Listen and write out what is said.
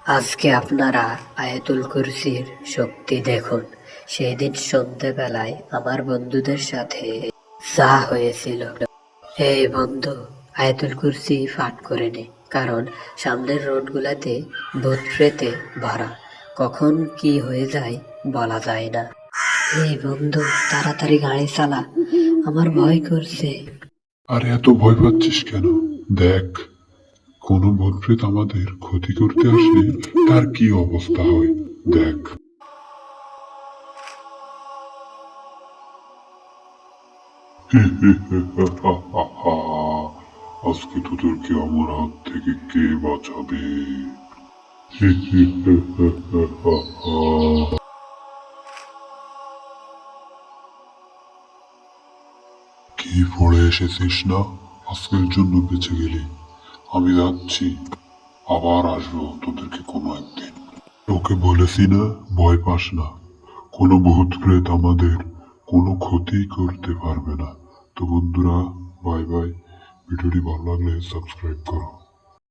আজকে আপনারা আয়াতুল কুরসির শক্তি দেখুন। সেই দিন সন্ধ্যেবেলায় আমার বন্ধুদের সাথে যা হয়েছিল। এই বন্ধু, আয়াতুল কুরসি পাঠ করে নে, কারণ সামনের রোডগুলাতে ভূত প্রেতে ভরা। কখন কি হয়ে যায় বলা যায় না। এই বন্ধু, তাড়াতাড়ি গাড়ি চালা, আমার ভয় করছে। আরে এত ভয় পাচ্ছিস কেন? দেখ, কোনো ভূতপ্রেত আমাদের ক্ষতি করতে আসলে তার কি অবস্থা হয় দেখ। আজকে তোদেরকে আমার হাত থেকে কে বাঁচাবে? কি পড়ে এসেছিস না? আজকের জন্য বেঁচে গেলি। আমি যাচ্ছি, আবার আসবো তোদেরকে কোনো একদিন। তোকে বলেছি না, ভয় পাস না। কোনো ভূত প্রেত আমাদের কোনো ক্ষতি করতে পারবে না। তো বন্ধুরা, বাই বাই। ভিডিওটি ভালো লাগলে সাবস্ক্রাইব করো।